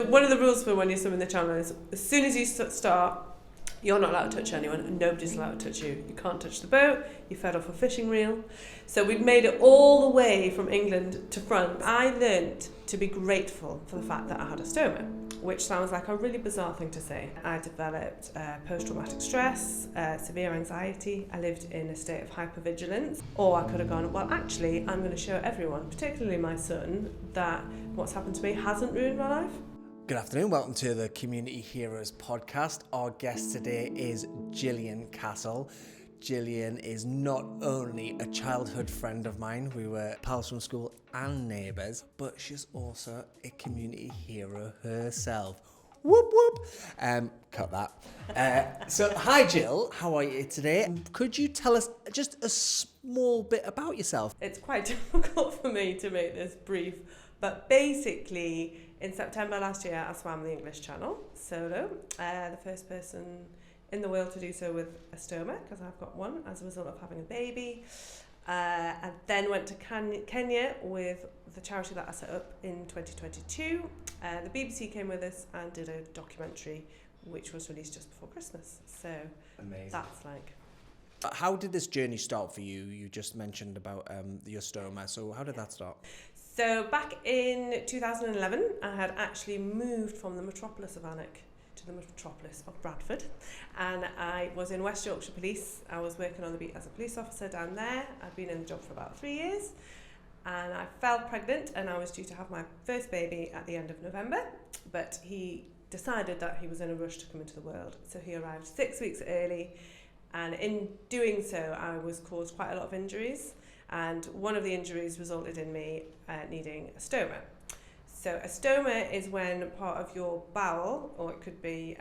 one of the rules for when you're swimming the channel is as soon as you start, you're not allowed to touch anyone and nobody's allowed to touch you. You can't touch the boat, you're fed off a fishing reel. So we'd made it all the way from England to France. I learnt to be grateful for the fact that I had a stoma, which sounds like a really bizarre thing to say. I developed post-traumatic stress, severe anxiety. I lived in a state of hypervigilance. Or I could have gone, well, actually, I'm going to show everyone, particularly my son, that what's happened to me hasn't ruined my life. Good afternoon, welcome to the Community Heroes podcast. Our guest today is Gillian Castle. Gillian is not only a childhood friend of mine, we were pals from school and neighbours, but she's also a community hero herself. Whoop whoop. Cut that. So hi Jill, how are you today? Could you tell us just a small bit about yourself? It's quite difficult for me to make this brief, but basically in September last year I swam the English Channel solo, the first person in the world to do so with a stoma, because I've got one as a result of having a baby. I then went to Kenya with the charity that I set up in 2022. The BBC came with us and did a documentary which was released just before Christmas. So amazing. That's like... How did this journey start for you? You just mentioned about your stoma, so how did that start? So back in 2011, I had actually moved from the metropolis of Alnwick to the metropolis of Bradford, and I was in West Yorkshire Police. I was working on the beat as a police officer down there. I'd been in the job for about 3 years, and I fell pregnant, and I was due to have my first baby at the end of November, but he decided that he was in a rush to come into the world, so he arrived 6 weeks early, and in doing so I was caused quite a lot of injuries, and one of the injuries resulted in me needing a stoma. So a stoma is when part of your bowel, or it could be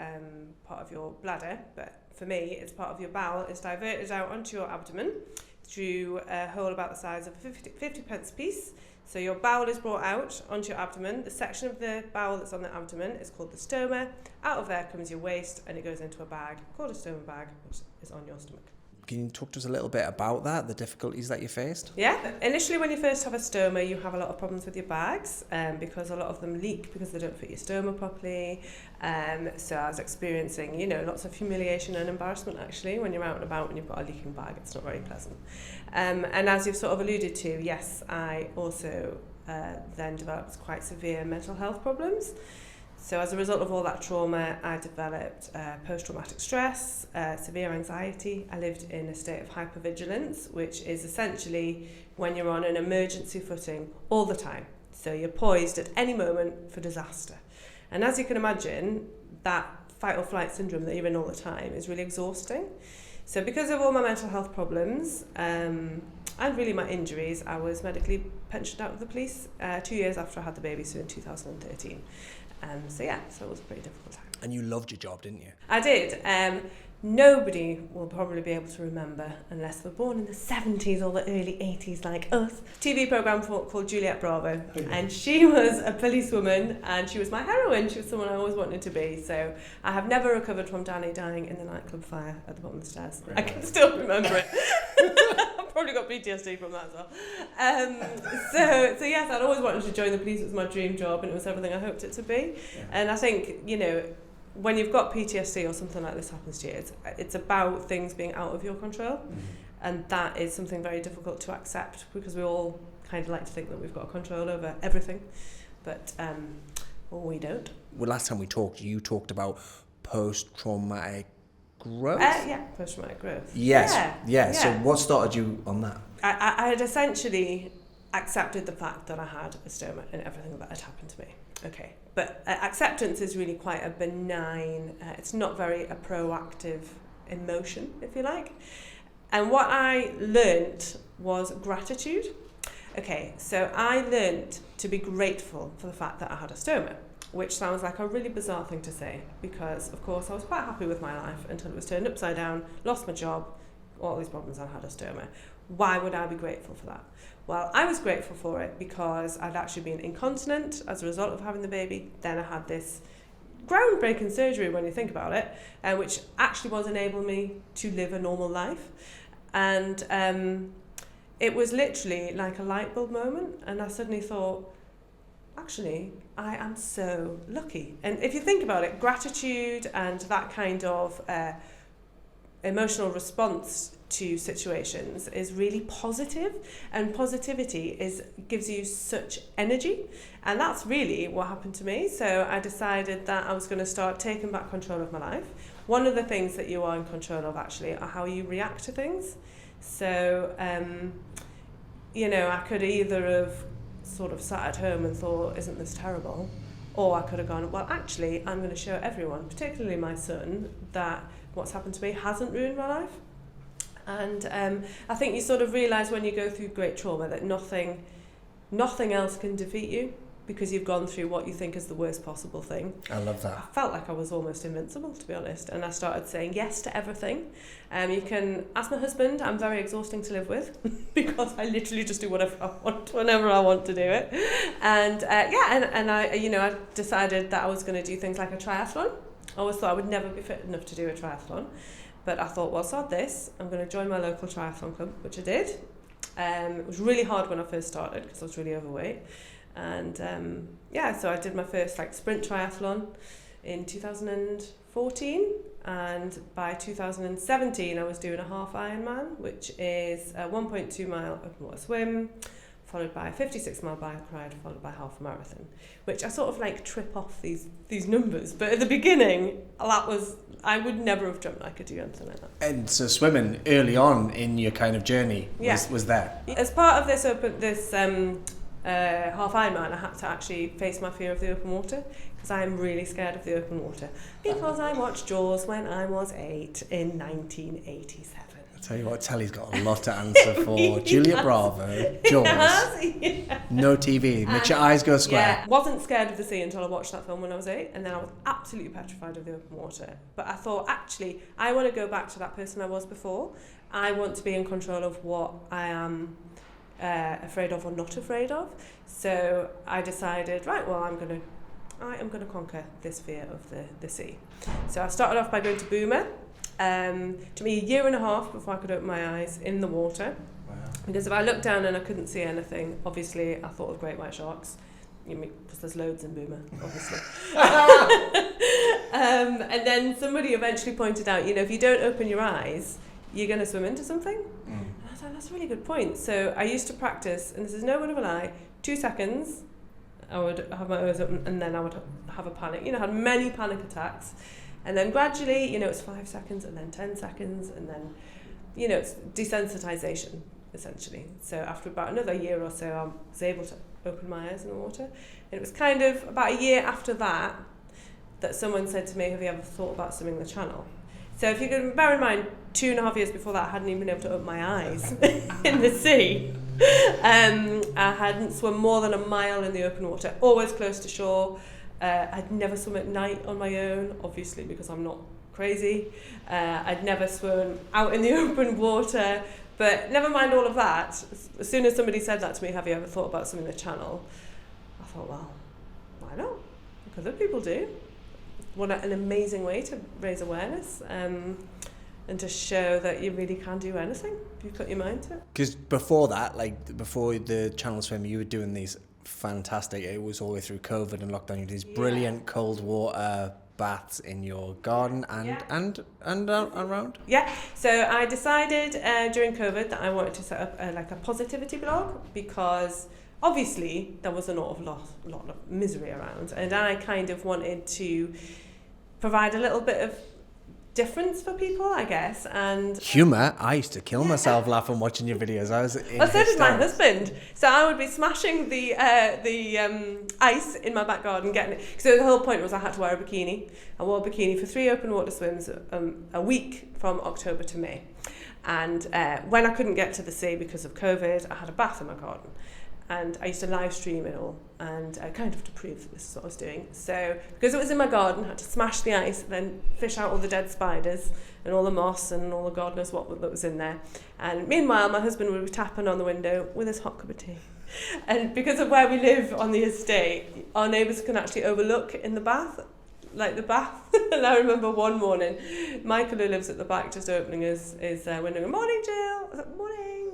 part of your bladder, but for me it's part of your bowel, is diverted out onto your abdomen through a hole about the size of a 50 pence piece. So your bowel is brought out onto your abdomen. The section of the bowel that's on the abdomen is called the stoma. Out of there comes your waste, and it goes into a bag called a stoma bag, which is on your stomach. Can you talk to us a little bit about that, the difficulties that you faced? Yeah, initially when you first have a stoma, you have a lot of problems with your bags because a lot of them leak because they don't fit your stoma properly. So I was experiencing, lots of humiliation and embarrassment actually when you're out and about and you've got a leaking bag. It's not very pleasant. And as you've sort of alluded to, yes, I also then developed quite severe mental health problems. So as a result of all that trauma, I developed post-traumatic stress, severe anxiety. I lived in a state of hypervigilance, which is essentially when you're on an emergency footing all the time. So you're poised at any moment for disaster. And as you can imagine, that fight or flight syndrome that you're in all the time is really exhausting. So because of all my mental health problems and really my injuries, I was medically pensioned out of the police 2 years after I had the baby, so in 2013. So it was a pretty difficult time. And you loved your job, didn't you? I did. Nobody will probably be able to remember, unless they're born in the 70s or the early 80s like us, TV programme called Juliet Bravo. And she was a policewoman, and she was my heroine. She was someone I always wanted to be. So I have never recovered from Danny dying in the nightclub fire at the bottom of the stairs. Right. I can still remember it. I've probably got PTSD from that as well. So yes, I'd always wanted to join the police. It was my dream job, and it was everything I hoped it to be. Yeah. And I think, when you've got PTSD or something like this happens to you, it's about things being out of your control. Mm-hmm. And that is something very difficult to accept, because we all kind of like to think that we've got control over everything, but we don't. Well, last time we talked, you talked about post-traumatic growth? Post-traumatic growth. Yes, yeah. So what started you on that? I had essentially accepted the fact that I had a stoma and everything that had happened to me. Okay, but acceptance is really quite a benign, it's not very a proactive emotion, if you like. And what I learnt was gratitude. Okay, so I learnt to be grateful for the fact that I had a stoma, which sounds like a really bizarre thing to say, because of course I was quite happy with my life until it was turned upside down, lost my job, all these problems, I had a stoma. Why would I be grateful for that? Well, I was grateful for it because I'd actually been incontinent as a result of having the baby. Then I had this groundbreaking surgery, when you think about it, which actually was enabling me to live a normal life. And it was literally like a light bulb moment. And I suddenly thought, actually, I am so lucky. And if you think about it, gratitude and that kind of emotional response to situations is really positive, and positivity gives you such energy, and that's really what happened to me. So I decided that I was going to start taking back control of my life. One of the things that you are in control of actually are how you react to things. So I could either have sort of sat at home and thought, isn't this terrible? Or I could have gone, well, actually, I'm going to show everyone, particularly my son, that what's happened to me hasn't ruined my life. And I think you sort of realise when you go through great trauma that nothing else can defeat you, because you've gone through what you think is the worst possible thing. I love that. I felt like I was almost invincible, to be honest, and I started saying yes to everything. You can ask my husband, I'm very exhausting to live with because I literally just do whatever I want, whenever I want to do it. And I decided that I was going to do things like a triathlon. I always thought I would never be fit enough to do a triathlon, but I thought, well, sod this, I'm going to join my local triathlon club, which I did. It was really hard when I first started because I was really overweight. And so I did my first sprint triathlon in 2014, and by 2017 I was doing a half Ironman, which is a 1.2 mile open water swim, followed by a 56 mile bike ride, followed by half a marathon, which I sort of trip off these numbers. But at the beginning, I would never have dreamt I could do anything like that. And so swimming early on in your kind of journey was there? As part of this half Ironman, I had to actually face my fear of the open water, because I am really scared of the open water, because I watched Jaws when I was 8 in 1987. I'll tell you what, Telly's got a lot to answer for. Julia Bravo, Jaws, no TV, makes your eyes go square. Yeah, wasn't scared of the sea until I watched that film when I was 8, and then I was absolutely petrified of the open water. But I thought, actually, I want to go back to that person I was before. I want to be in control of what I am afraid of or not afraid of. So I decided, right, well, I am going to conquer this fear of the sea. So I started off by going to Boomer. Took me a year and a half before I could open my eyes in the water. Wow. Because if I looked down and I couldn't see anything, obviously I thought of great white sharks. Because there's loads in Boomer, obviously. And then somebody eventually pointed out, if you don't open your eyes, you're going to swim into something. And I thought, that's a really good point. So I used to practice, and this is no word of a lie, 2 seconds, I would have my eyes open, and then I would have a panic. I had many panic attacks. And then gradually, it's 5 seconds, and then 10 seconds, and then, it's desensitization, essentially. So after about another year or so, I was able to open my eyes in the water. And it was kind of about a year after that someone said to me, have you ever thought about swimming the Channel? So if you can bear in mind, 2.5 years before that, I hadn't even been able to open my eyes in the sea. I hadn't swum more than a mile in the open water, always close to shore. I'd never swum at night on my own, obviously, because I'm not crazy. I'd never swum out in the open water. But never mind all of that, as soon as somebody said that to me, have you ever thought about swimming the Channel? I thought, well, why not? Because other people do. What an amazing way to raise awareness and to show that you really can do anything if you put your mind to it. Because before that, before the Channel swim, you were doing these fantastic, it was all the way through COVID and lockdown, you did these brilliant cold water baths in your garden and around. Yeah, so I decided during COVID that I wanted to set up a positivity blog, because obviously there was an awful lot of misery around, and I kind of wanted to provide a little bit of difference for people, I guess, and humour. I used to kill myself laughing watching your videos. I was in so did my husband. So I would be smashing the ice in my back garden, getting it. So the whole point was I had to wear a bikini. I wore a bikini for 3 open water swims a week from October to May. And when I couldn't get to the sea because of COVID, I had a bath in my garden. And I used to live stream it all, and kind of to prove that this is what I was doing. So, because it was in my garden, I had to smash the ice, then fish out all the dead spiders and all the moss and all the God knows what that was in there. And meanwhile, my husband would be tapping on the window with his hot cup of tea. And because of where we live on the estate, our neighbours can actually overlook in the bath, the bath. And I remember one morning, Michael, who lives at the back, just opening his window, "Morning, Jill." I was like, "Morning."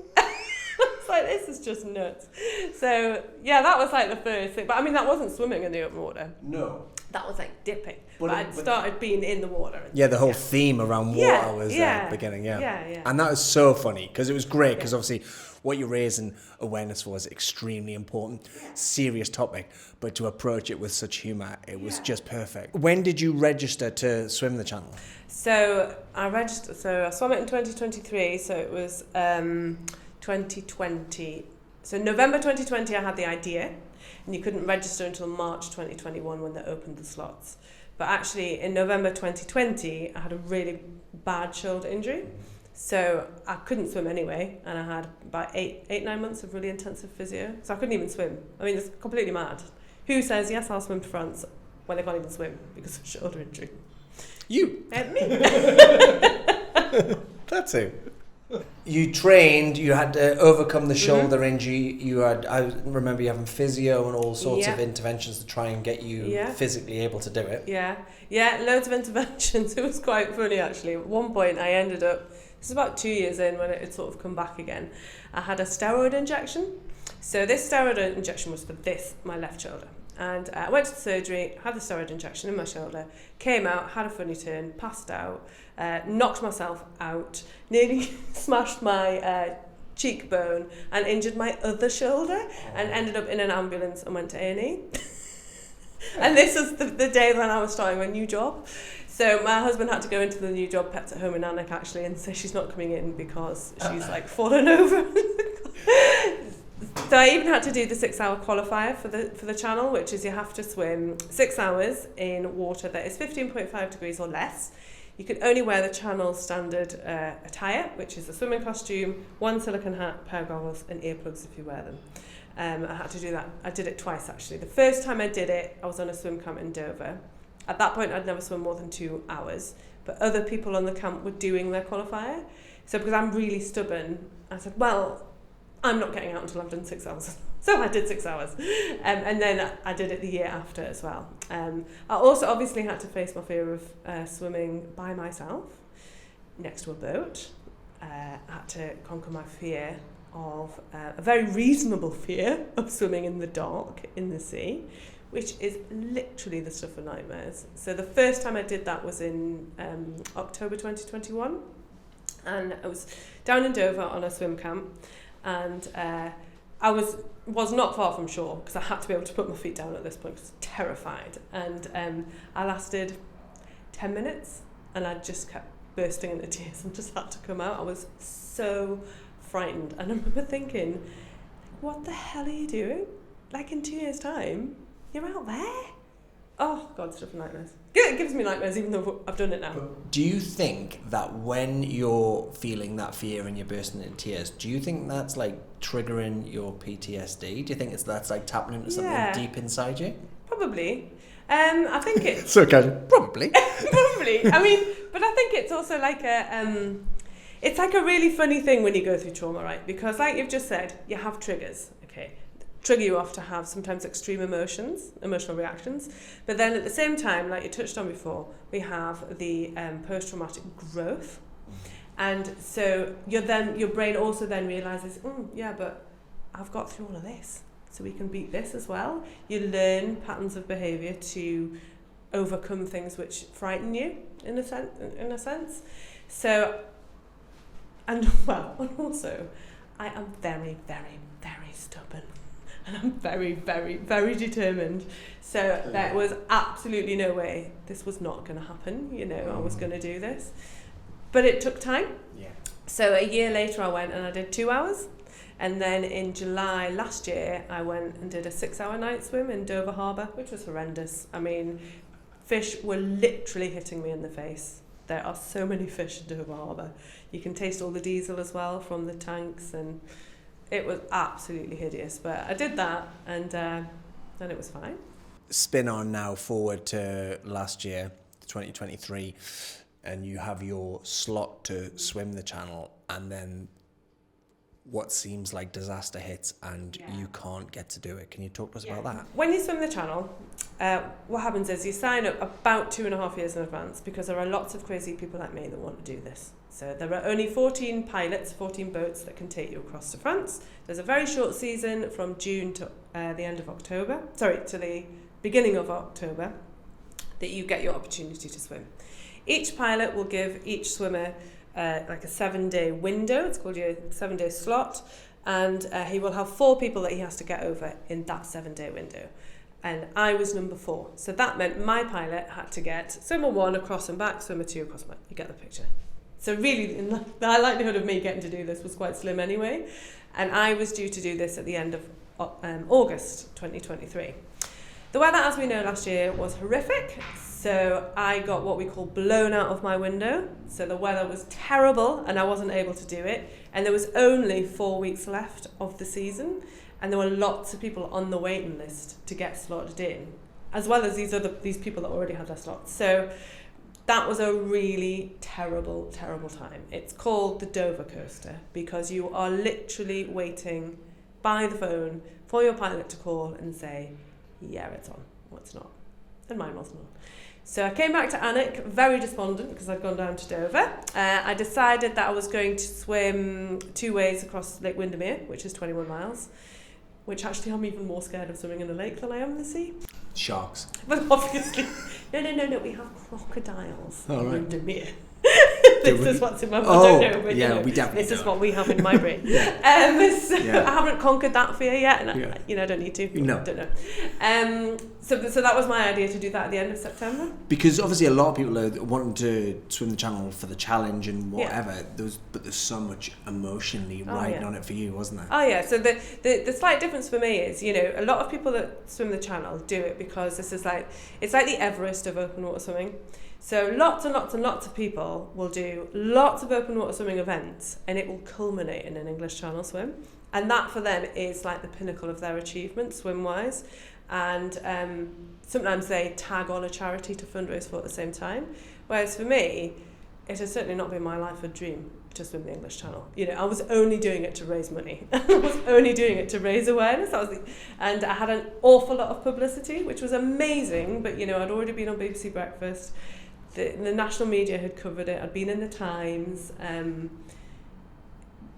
like, this is just nuts. So, yeah, that was like the first thing. But I mean, that wasn't swimming in the open water. No. That was like dipping. But I'd started being in the water. Yeah, the whole theme around water was at the beginning, Yeah. And that was so funny because it was great because obviously what you're raising awareness for is extremely important, serious topic, but to approach it with such humour, it was just perfect. When did you register to swim the channel? So I swam it in 2023, so it was 2020. So November 2020 I had the idea, and you couldn't register until March 2021 when they opened the slots. But actually in November 2020 I had a really bad shoulder injury, so I couldn't swim anyway, and I had about 9 months of really intensive physio, so I couldn't even swim. I mean, it's completely mad. Who says, yes, I'll swim to France when they can't even swim because of shoulder injury? You. Me. That's who. You trained, you had to overcome the shoulder injury, I remember you having physio and all sorts of interventions to try and get you physically able to do it. Yeah, loads of interventions. It was quite funny actually. At one point I ended up, this is about 2 years in when it had sort of come back again, I had a steroid injection. So this steroid injection was for my left shoulder. And I went to the surgery, had the steroid injection in my shoulder, came out, had a funny turn, passed out, knocked myself out, nearly smashed my cheekbone and injured my other shoulder, and ended up in an ambulance and went to A&E. And this was the day when I was starting my new job. So my husband had to go into the new job, Pets at Home in Alnwick actually, and say she's not coming in because she's like fallen over. So I even had to do the 6-hour qualifier for the channel, which is you have to swim 6 hours in water that is 15.5 degrees or less. You can only wear the channel standard attire, which is a swimming costume, one silicone hat, pair of goggles, and earplugs if you wear them. I had to do that. I did it twice actually. The first time I did it, I was on a swim camp in Dover. At that point, I'd never swum more than 2 hours, but other people on the camp were doing their qualifier. So because I'm really stubborn, I said, well, I'm not getting out until I've done 6 hours. So I did 6 hours. And then I did it the year after as well. I also obviously had to face my fear of swimming by myself next to a boat. I had to conquer my fear of, a very reasonable fear of swimming in the dark in the sea, which is literally the stuff of nightmares. So the first time I did that was in October 2021. And I was down in Dover on a swim camp. And I was not far from shore because I had to be able to put my feet down at this point because I was terrified. And I lasted 10 minutes and I just kept bursting into tears and just had to come out. I was so frightened. And I remember thinking, what the hell are you doing? Like in 2 years' time, you're out there? Oh, God, stuff of nightmares. It gives me nightmares even though I've done it now. Do you think that when you're feeling that fear and you're bursting into tears, do you think that's like triggering your PTSD? Do you think that's like tapping into something deep inside you? Probably. I think it's... So casual. Probably. Probably. I mean, but I think it's also like it's like a really funny thing when you go through trauma, right? Because like you've just said, you have triggers, okay? Trigger you off to have sometimes extreme emotional reactions. But then at the same time, like you touched on before, we have the post-traumatic growth. And so your brain also then realizes, but I've got through all of this, so we can beat this as well. You learn patterns of behavior to overcome things which frighten you in a sense. So, and also, I am very, very, very stubborn. And I'm very, very, very determined. So there was absolutely no way this was not going to happen. I was going to do this. But it took time. Yeah. So a year later I went and I did 2 hours. And then in July last year, I went and did a 6-hour night swim in Dover Harbour, which was horrendous. I mean, fish were literally hitting me in the face. There are so many fish in Dover Harbour. You can taste all the diesel as well from the tanks, and it was absolutely hideous. But I did that, and then it was fine. Spin on now forward to last year, 2023, and you have your slot to swim the channel, and then what seems like disaster hits and you can't get to do it. Can you talk to us about that? When you swim the channel, what happens is you sign up about 2.5 years in advance, because there are lots of crazy people like me that want to do this. So there are only 14 pilots, 14 boats that can take you across to France. There's a very short season from June to to the beginning of October, that you get your opportunity to swim. Each pilot will give each swimmer like a 7-day window. It's called your 7-day slot, and he will have 4 people that he has to get over in that 7-day window. And I was number 4, so that meant my pilot had to get swimmer 1 across and back, swimmer 2 across and back. You get the picture. So really, the likelihood of me getting to do this was quite slim anyway, and I was due to do this at the end of August 2023. The weather, as we know, last year was horrific. So I got what we call blown out of my window. So the weather was terrible and I wasn't able to do it. And there was only 4 weeks left of the season. And there were lots of people on the waiting list to get slotted in, as well as these people that already had their slots. So that was a really terrible, terrible time. It's called the Dover coaster because you are literally waiting by the phone for your pilot to call and say, yeah, it's on, or it's not. And mine wasn't on. So I came back to Alnwick very despondent because I'd gone down to Dover. I decided that I was going to swim 2 ways across Lake Windermere, which is 21 miles, which actually I'm even more scared of swimming in the lake than I am in the sea. Sharks. But obviously, no, we have crocodiles in Windermere. This is what's in my mind. I don't know, but we definitely this is what we have in my brain. I haven't conquered that fear yet, and I don't need to. No. Don't know. So that was my idea, to do that at the end of September. Because obviously a lot of people are wanting to swim the channel for the challenge and whatever. But there's so much emotionally riding on it for you, wasn't there? Oh yeah. So the slight difference for me is, a lot of people that swim the channel do it because it's like the Everest of open water swimming. So lots and lots and lots of people will do lots of open water swimming events, and it will culminate in an English Channel swim. And that for them is like the pinnacle of their achievement swim-wise. And sometimes they tag on a charity to fundraise for at the same time. Whereas for me, it has certainly not been my life a dream to swim the English Channel. I was only doing it to raise money. I was only doing it to raise awareness. And I had an awful lot of publicity, which was amazing. But, I'd already been on BBC Breakfast. The national media had covered it. I'd been in the Times,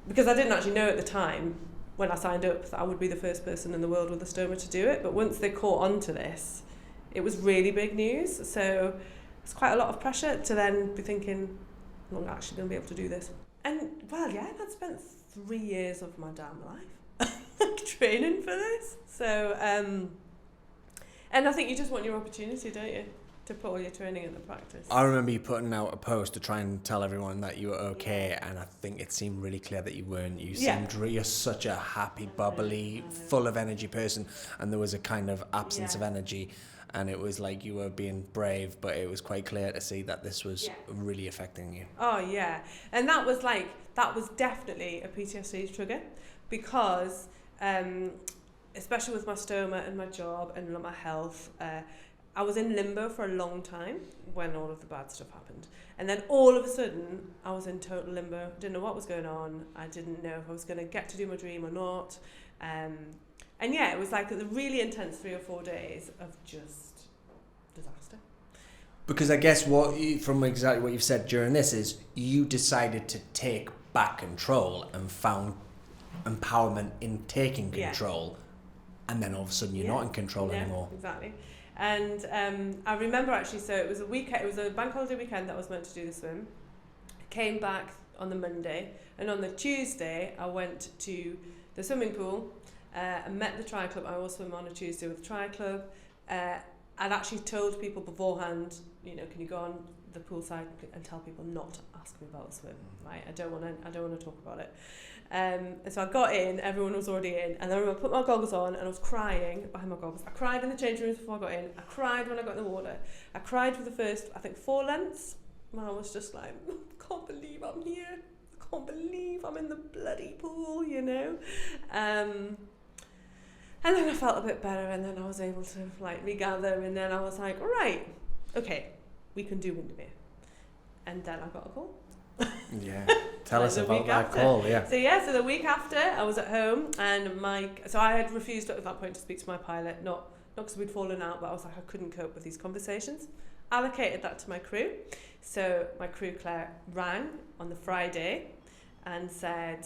because I didn't actually know at the time when I signed up that I would be the first person in the world with a stoma to do it. But once they caught on to this, it was really big news. So it's quite a lot of pressure to then be thinking, I'm not actually going to be able to do this. And I'd spent 3 years of my damn life training for this. So, and I think you just want your opportunity, don't you? To put all your training into practice. I remember you putting out a post to try and tell everyone that you were okay, and I think it seemed really clear that you weren't. You're such a happy, bubbly, full of energy person, and there was a kind of absence of energy, and it was like you were being brave, but it was quite clear to see that this was really affecting you. Oh yeah, and that was definitely a PTSD trigger, because especially with my stoma and my job and my health, I was in limbo for a long time when all of the bad stuff happened. And then all of a sudden, I was in total limbo. Didn't know what was going on. I didn't know if I was going to get to do my dream or not. It was like a really intense 3 or 4 days of just disaster. Because I guess from exactly what you've said during this is you decided to take back control and found empowerment in taking control. And then all of a sudden you're not in control anymore. Exactly. And I remember actually, so it was a bank holiday weekend that I was meant to do the swim. I came back on the Monday, and on the Tuesday I went to the swimming pool and met the Tri Club. I always swim on a Tuesday with the Tri Club. I'd actually told people beforehand, can you go on the poolside and tell people not to ask me about the swim, right? I don't want to talk about it. And so I got in, everyone was already in, and then I put my goggles on and I was crying behind my goggles. I cried in the change rooms before I got in. I cried when I got in the water. I cried for the first, 4 lengths. And I was just like, I can't believe I'm here. I can't believe I'm in the bloody pool, And then I felt a bit better, and then I was able to regather, and then I was like, right, okay, we can do Windermere. And then I got a call. Yeah. Tell us about that call, yeah. So the week after, I was at home, and so I had refused at that point to speak to my pilot, not because we'd fallen out, but I was like, I couldn't cope with these conversations. Allocated that to my crew. So my crew, Claire, rang on the Friday and said,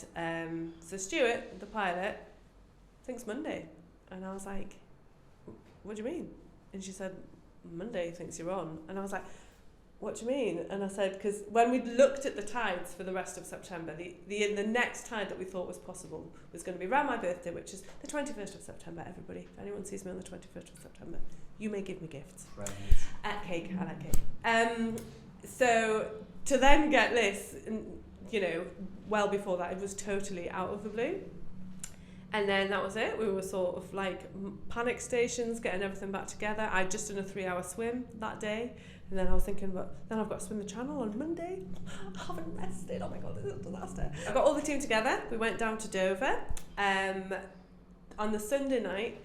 so Stuart, the pilot, thinks Monday. And I was like, what do you mean? And she said, Monday thinks you're on. And I was like, what do you mean? And I said, because when we looked at the tides for the rest of September, the next tide that we thought was possible was going to be around my birthday, which is the 21st of September, everybody. If anyone sees me on the 21st of September, you may give me gifts. Right. Cake, I like cake. So to then get this, you know, well before that, it was totally out of the blue. And then that was it. We were sort of like panic stations, getting everything back together. I'd just done a 3-hour swim that day. And then I was thinking, but then I've got to swim the channel on Monday. I haven't rested. Oh my God, this is a disaster. I got all the team together. We went down to Dover. On the Sunday night,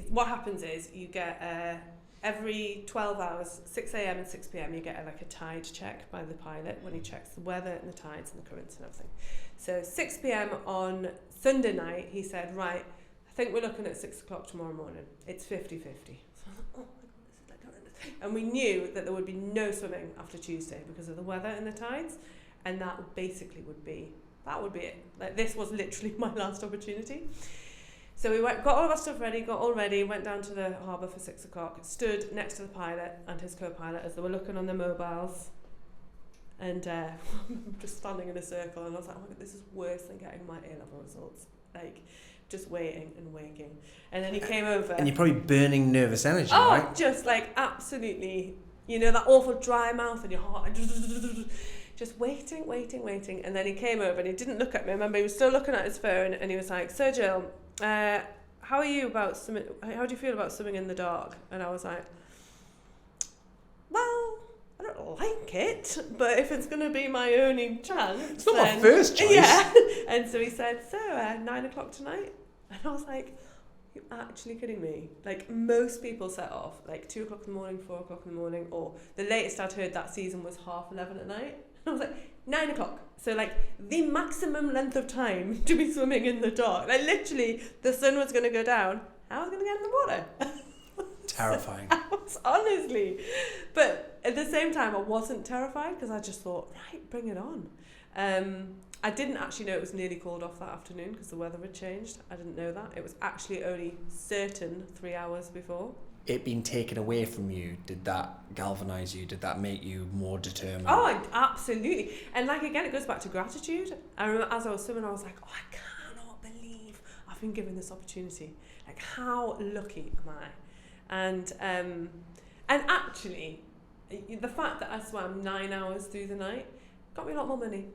what happens is you get every 12 hours, 6 a.m. and 6 p.m, you get like a tide check by the pilot when he checks the weather and the tides and the currents and everything. So 6 p.m. on Sunday night, he said, right, I think we're looking at 6 o'clock tomorrow morning. It's 50-50. So I was like, oh my God, this is like horrendous. And we knew that there would be no swimming after Tuesday because of the weather and the tides. And that basically would be it. Like, this was literally my last opportunity. So we got all of our stuff ready, went down to the harbour for 6 o'clock, stood next to the pilot and his co-pilot as they were looking on their mobiles, and just standing in a circle, and I was like, oh my God, this is worse than getting my A-level results. Like, just waiting and waiting. And then he came over. And you're probably burning nervous energy, right? Oh, just like absolutely, you know, that awful dry mouth and your heart, just waiting. And then he came over and he didn't look at me. I remember he was still looking at his phone, and he was like, so Jill, how are you about swimming? How do you feel about swimming in the dark? And I was like, well, I don't like it, but if it's going to be my only chance, it's not my first choice. Yeah. And so he said, so 9 o'clock tonight? And I was like, you're actually kidding me? Like, most people set off like 2 o'clock in the morning, 4 o'clock in the morning, or the latest I'd heard that season was 11:30 at night. And I was like, 9 o'clock. So like the maximum length of time to be swimming in the dark. Like, literally, the sun was going to go down. I was going to get in the water. Terrifying. Honestly. But at the same time, I wasn't terrified because I just thought, right, bring it on. I didn't actually know it was nearly called off that afternoon because the weather had changed. I didn't know that. It was actually only certain 3 hours before. It being taken away from you, did that galvanise you? Did that make you more determined? Oh, absolutely. And like, again, it goes back to gratitude. I remember as I was swimming, I was like, oh, I cannot believe I've been given this opportunity. Like, how lucky am I? And actually, the fact that I swam 9 hours through the night got me a lot more money.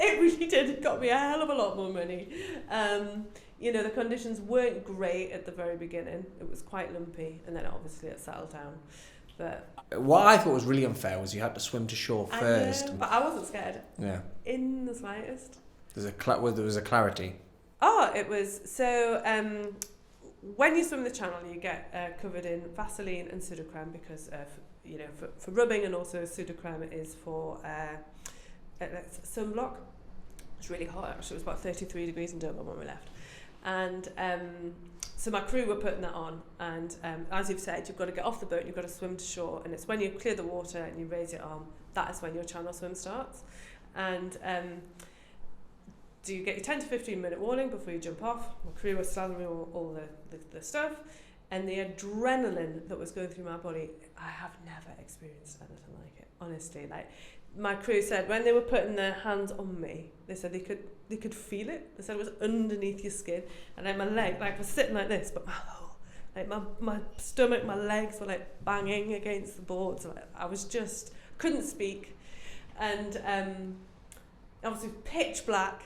It really did. It got me a hell of a lot more money. You know, the conditions weren't great at the very beginning. It was quite lumpy, and then obviously it settled down. But what I thought was really unfair was you had to swim to shore first. I know, but I wasn't scared. Yeah. In the slightest. There was a clarity. Oh, it was so. When you swim the channel, you get covered in Vaseline and Sudocrem because, you know, for rubbing, and also Sudocrem is for sunblock. It's really hot. Actually, it was about 33 degrees in Dover when we left. And so my crew were putting that on, and as you've said, you've got to get off the boat, you've got to swim to shore, and it's when you clear the water and you raise your arm, that is when your channel swim starts. And do you get your 10 to 15 minute warning before you jump off? My crew was slathering all the stuff, and the adrenaline that was going through my body, I have never experienced anything like it, honestly. Like, my crew said when they were putting their hands on me, they said they could feel it. They said it was underneath your skin, and then my leg, like, was sitting like this, but my stomach, my legs were like banging against the boards. Like, I was just couldn't speak, and obviously pitch black,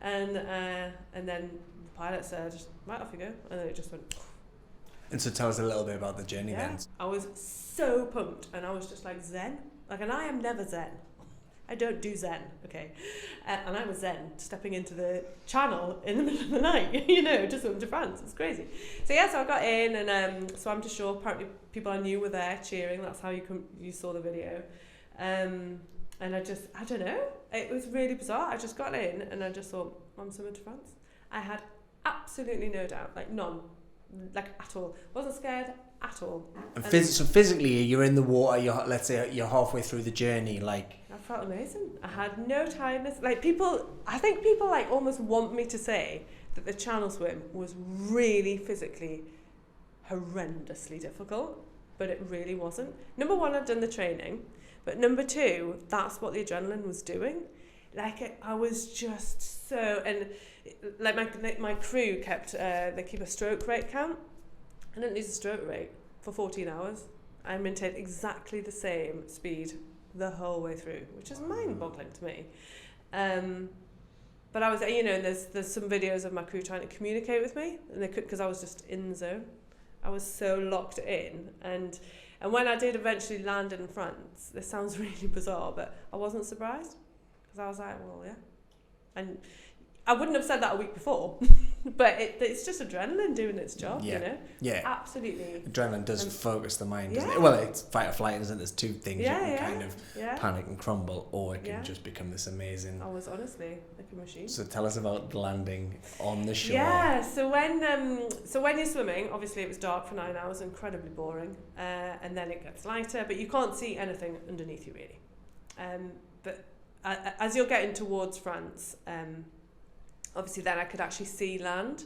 and then the pilot said, right, off you go, and then it just went. And so tell us a little bit about the journey then. I was so pumped, and I was just like zen. Like, and I am never zen. I don't do zen, okay? And I was zen, stepping into the channel in the middle of the night, you know, to swim to France. It's crazy. So yeah, so I got in and swam to shore. Apparently people I knew were there cheering. That's how you saw the video. And And I don't know, it was really bizarre. I just got in and I just thought, I'm swimming to France. I had absolutely no doubt, like none, like at all. Wasn't scared at all. And so physically, you're in the water, let's say you're halfway through the journey, like... I felt amazing. I had no tiredness. Like I think people like almost want me to say that the channel swim was really physically horrendously difficult, but it really wasn't. Number one, I'd done the training, but number two, that's what the adrenaline was doing. Like I was just so, and like my crew they keep a stroke rate count. I didn't lose a stroke rate for 14 hours. I maintained exactly the same speed the whole way through, which is mind-boggling to me. But I was, there's some videos of my crew trying to communicate with me, and they could, because I was just in the zone. I was so locked in, and when I did eventually land in France, this sounds really bizarre, but I wasn't surprised, because I was like, well, yeah. And I wouldn't have said that a week before, but it's just adrenaline doing its job, Yeah. you know? Yeah. Absolutely. Adrenaline does focus the mind, doesn't Yeah. it? Well, it's fight or flight, isn't it? There's two things. Yeah, you can yeah, kind of yeah. panic and crumble, or it can Yeah. just become this amazing... I was honestly like a machine. So tell us about the landing on the shore. Yeah, so when you're swimming, obviously it was dark for 9 hours, incredibly boring, and then it gets lighter, but you can't see anything underneath you really. But as you're getting towards France, obviously then I could actually see land,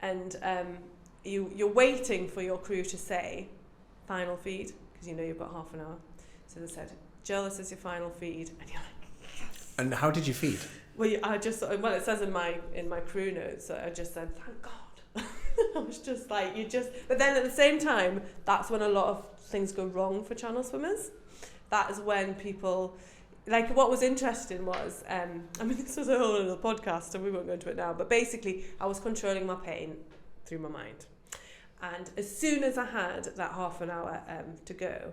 and you're waiting for your crew to say final feed, because you know you've got half an hour. So they said, Jill, this is your final feed, and you're like, yes. And how did you feed? Well, it says in my crew notes, I just said, thank God. I was just like, but then at the same time, that's when a lot of things go wrong for channel swimmers. That is when people, like what was interesting was, this was a whole other podcast and we won't go into it now, but basically I was controlling my pain through my mind. And as soon as I had that half an hour to go,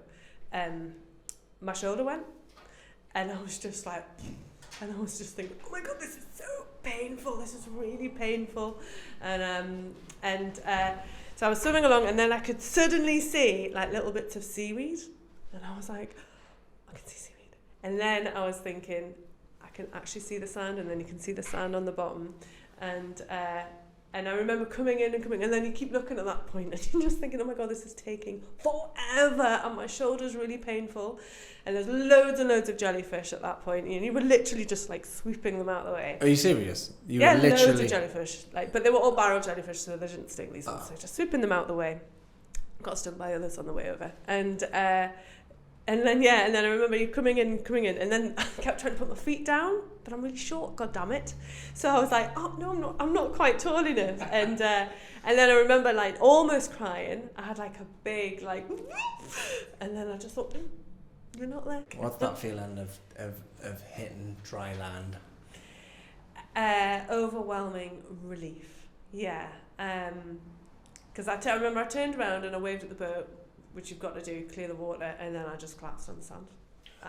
my shoulder went, and I was just like, and I was just thinking, oh my God, this is so painful. This is really painful. And so I was swimming along, and then I could suddenly see like little bits of seaweed. And I was like, I can see seaweed. And then I was thinking, I can actually see the sand, and then you can see the sand on the bottom. And I remember coming in, and then you keep looking at that point, and you're just thinking, oh my God, this is taking forever, and my shoulder's really painful. And there's loads and loads of jellyfish at that point, and you were literally just like sweeping them out of the way. Are you serious? You were literally... loads of jellyfish, but they were all barrel jellyfish, so they didn't sting these ones. So just sweeping them out of the way. Got stung by others on the way over, and then I remember you coming in, and then I kept trying to put my feet down, but I'm really short, God damn it. So I was like, oh no, I'm not quite tall enough, and then I remember like almost crying. I had like a big like, and then I just thought, you're not there. What's that feeling of hitting dry land? Overwhelming relief, yeah. Because I remember I turned around and I waved at the boat, which you've got to do, clear the water, and then I just collapsed on the sand.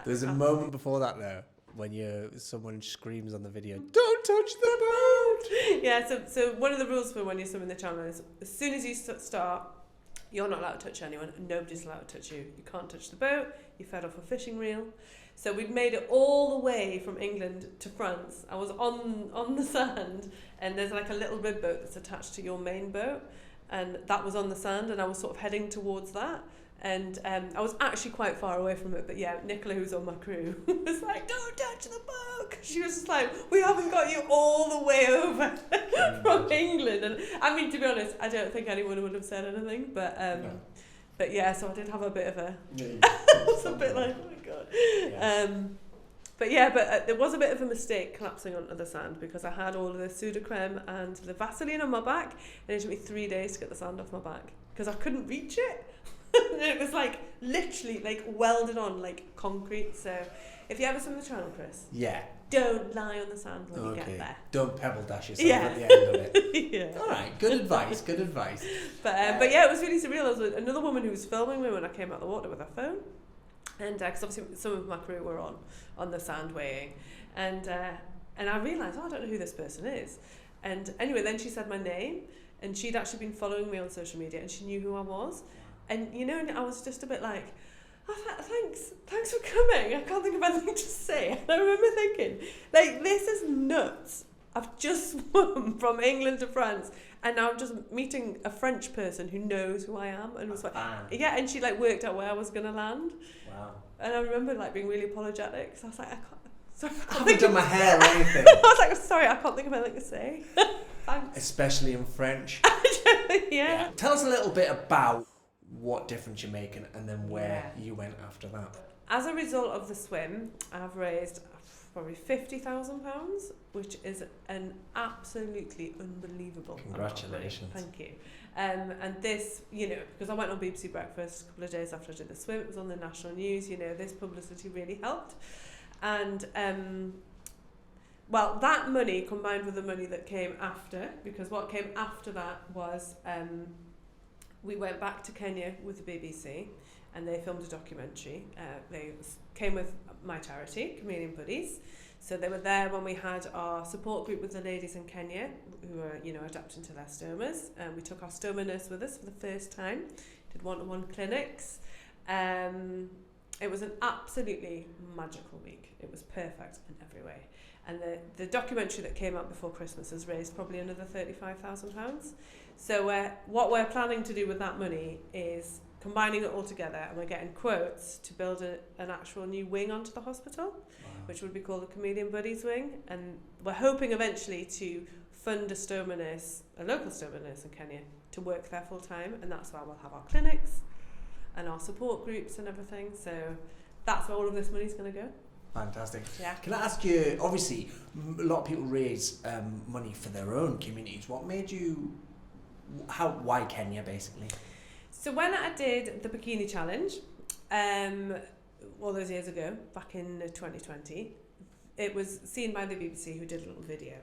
There's a moment before that though, when someone screams on the video, don't touch the boat! Yeah, so one of the rules for when you're swimming the channel is, as soon as you start, you're not allowed to touch anyone, nobody's allowed to touch you. You can't touch the boat, you fed off a fishing reel. So we'd made it all the way from England to France. I was on the sand, and there's like a little rib boat that's attached to your main boat, and that was on the sand, and I was sort of heading towards that, and I was actually quite far away from it, but yeah, Nicola, who's on my crew, was like, don't touch the boat. She was just like, we haven't got you all the way over from England. And I mean, to be honest, I don't think anyone would have said anything, but yeah, so I did have a bit of a, I was a bit like, oh my God. Yeah. But there was a bit of a mistake collapsing onto the sand, because I had all of the Sudocreme and the Vaseline on my back, and it took me 3 days to get the sand off my back because I couldn't reach it. And it was like literally like welded on like concrete. So if you ever swim the channel, Chris, don't lie on the sand when you get there. Don't pebble dash yourself at the end of it. Yeah. All right, good advice. But yeah, it was really surreal. There was another woman who was filming me when I came out of the water with her phone. And because obviously some of my crew were on the sand weighing, and I realised, I don't know who this person is. And anyway, then she said my name, and she'd actually been following me on social media, and she knew who I was. And I was just a bit like, I was like, thanks for coming. I can't think of anything to say. And I remember thinking, like, this is nuts. I've just swum from England to France, and now I'm just meeting a French person who knows who I am, and was like, yeah, and she like worked out where I was gonna land. Wow. And I remember like being really apologetic, so I was like, I haven't done my hair or anything. I was like, sorry, I can't think of anything to say. Thanks. Especially in French. Yeah. Tell us a little bit about what difference you're making and then where you went after that. As a result of the swim, I've raised probably £50,000, which is an absolutely unbelievable Congratulations. Thank you. And this, you know, because I went on BBC Breakfast a couple of days after I did the swim, it was on the national news, you know, this publicity really helped. And well, that money combined with the money that came after, because what came after that was we went back to Kenya with the BBC, and they filmed a documentary. They came with my charity, Chameleon Buddies. So they were there when we had our support group with the ladies in Kenya who were, you know, adapting to their stomas. We took our stoma nurse with us for the first time, did one-to-one clinics. It was an absolutely magical week. It was perfect in every way. And the documentary that came out before Christmas has raised probably another £35,000. So what we're planning to do with that money is combining it all together, and we're getting quotes to build an actual new wing onto the hospital, which would be called the Chameleon Buddies wing. And we're hoping eventually to fund a stoma nurse, a local stoma nurse in Kenya, to work there full time, and that's where we'll have our clinics and our support groups and everything. So that's where all of this money's going to go. Fantastic. Yeah. Can I ask you, obviously, a lot of people raise money for their own communities. What made you, why Kenya, basically? So when I did the Bikini Challenge, all those years ago, back in 2020, it was seen by the BBC, who did a little video.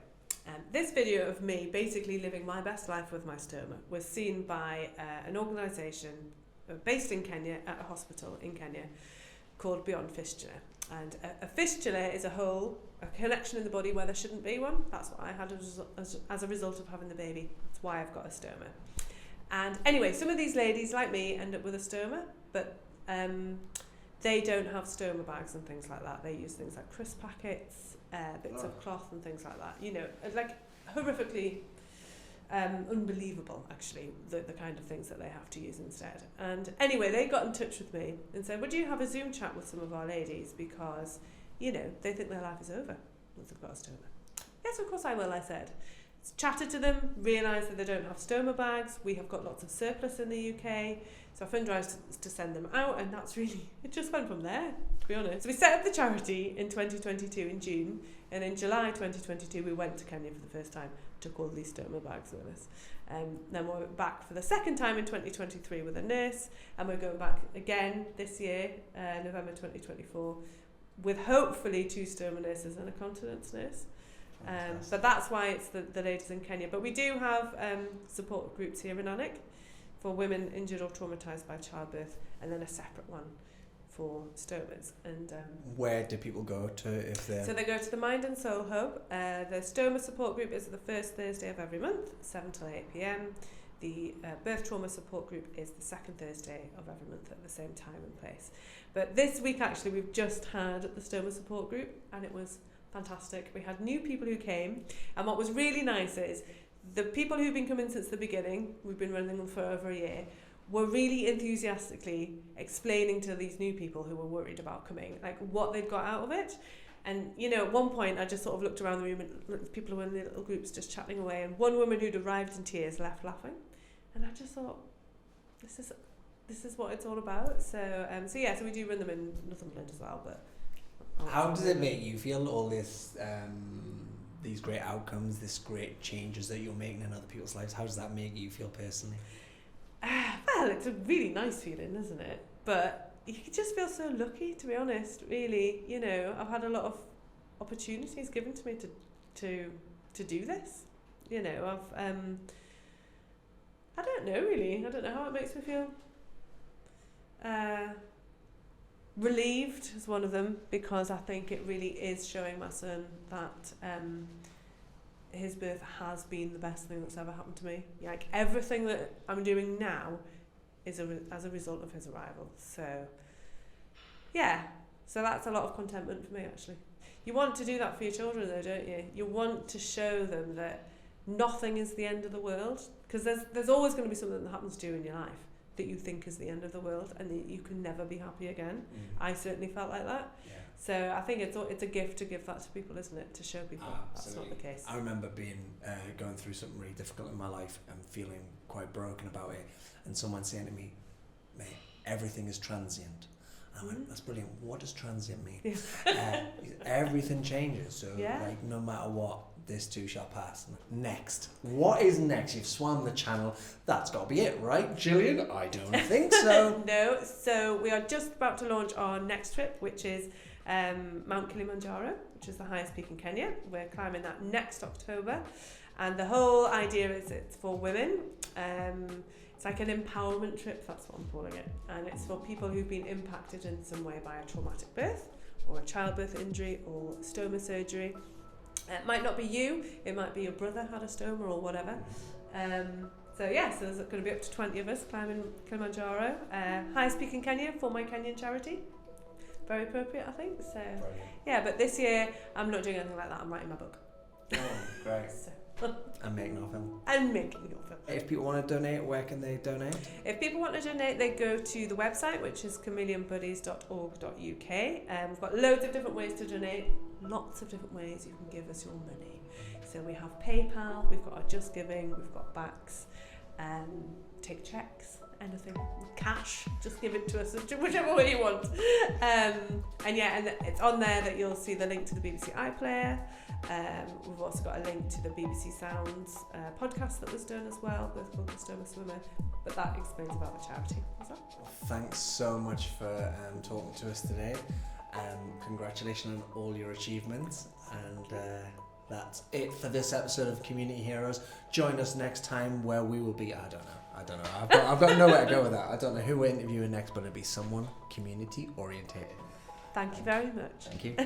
This video of me basically living my best life with my stoma was seen by an organisation based in Kenya, at a hospital in Kenya, called Beyond Fistula. And a fistula is a hole, a connection in the body where there shouldn't be one. That's what I had as a result of having the baby. That's why I've got a stoma. And anyway, some of these ladies, like me, end up with a stoma, but they don't have stoma bags and things like that. They use things like crisp packets, bits of cloth and things like that. You know, like horrifically unbelievable, actually, the kind of things that they have to use instead. And anyway, they got in touch with me and said, would you have a Zoom chat with some of our ladies, because, you know, they think their life is over once they've got a stoma. Yes, of course I will, I said. Chatted to them, realised that they don't have stoma bags. We have got lots of surplus in the UK, so I fundraised to send them out, and that's really, it just went from there, to be honest. So we set up the charity in 2022 in June, and in July 2022 we went to Kenya for the first time, took all these stoma bags with us. Then we went back for the second time in 2023 with a nurse, and we're going back again this year, November 2024, with hopefully 2 stoma nurses and a continence nurse. So that's why it's the ladies in Kenya. But we do have support groups here in Alnwick for women injured or traumatised by childbirth, and then a separate one for stomas. And where do people go to if they're... So they go to the Mind and Soul Hub. The stoma support group is the first Thursday of every month, 7 till 8 p.m. The birth trauma support group is the second Thursday of every month at the same time and place. But this week, actually, we've just had the stoma support group, and it was fantastic. We had new people who came, and what was really nice is the people who've been coming since the beginning, we've been running them for over a year, were really enthusiastically explaining to these new people who were worried about coming, like what they'd got out of it. And, you know, at one point I just sort of looked around the room and people were in the little groups just chatting away, and one woman who'd arrived in tears left laughing, and I just thought, this is what it's all about. So so we do run them in Northumberland as well. But how does it make you feel, all this, these great outcomes, this great changes that you're making in other people's lives? How does that make you feel personally? Well, it's a really nice feeling, isn't it? But you just feel so lucky, to be honest, really. You know, I've had a lot of opportunities given to me to do this. You know, I don't know, really. I don't know how it makes me feel. Relieved is one of them, because I think it really is showing my son that his birth has been the best thing that's ever happened to me. Like, everything that I'm doing now is as a result of his arrival. So Yeah, so that's a lot of contentment for me, actually. You want to do that for your children, though, don't you? You want to show them that nothing is the end of the world, because there's always going to be something that happens to you in your life that you think is the end of the world, and that you can never be happy again. I certainly felt like that. Yeah. So I think it's a gift to give that to people, isn't it? To show people that's not the case. I remember going through something really difficult in my life and feeling quite broken about it, and someone saying to me, "Mate, everything is transient." And I went, "That's brilliant. What does transient mean?" Yeah. Everything changes, so Yeah. like no matter what, this too shall pass. Next, what is next? You've swam the channel. That's got to be it, right, Gillian? I don't think so. No. So we are just about to launch our next trip, which is Mount Kilimanjaro, which is the highest peak in Kenya. We're climbing that next October, and the whole idea is it's for women. It's like an empowerment trip, that's what I'm calling it, and it's for people who've been impacted in some way by a traumatic birth or a childbirth injury or stoma surgery. It might not be you, it might be your brother had a stoma or whatever. So there's going to be up to 20 of us climbing Kilimanjaro, highest peak in Kenya for my Kenyan charity. Very appropriate, I think. So Brilliant. yeah, but this year I'm not doing anything like that. I'm writing my book. Oh, great. So. I'm making our film. And making your film. If people want to donate, where can they donate? If people want to donate, they go to the website, which is chameleonbuddies.org.uk. We've got loads of different ways to donate. Lots of different ways you can give us your money. So we have PayPal, we've got our Just Giving, we've got backs, take checks, anything, cash, just give it to us, whichever way you want. And it's on there that you'll see the link to the BBC iPlayer. We've also got a link to the BBC Sounds podcast that was done as well, both called The Stoma Swimmer, but that explains about the charity as well. Thanks so much for talking to us today. Congratulations on all your achievements, and that's it for this episode of Community Heroes. Join us next time where we will be, I don't know. I've got nowhere to go with that. I don't know who we're interviewing next, but it'll be someone community orientated. Thank you very much. Thank you.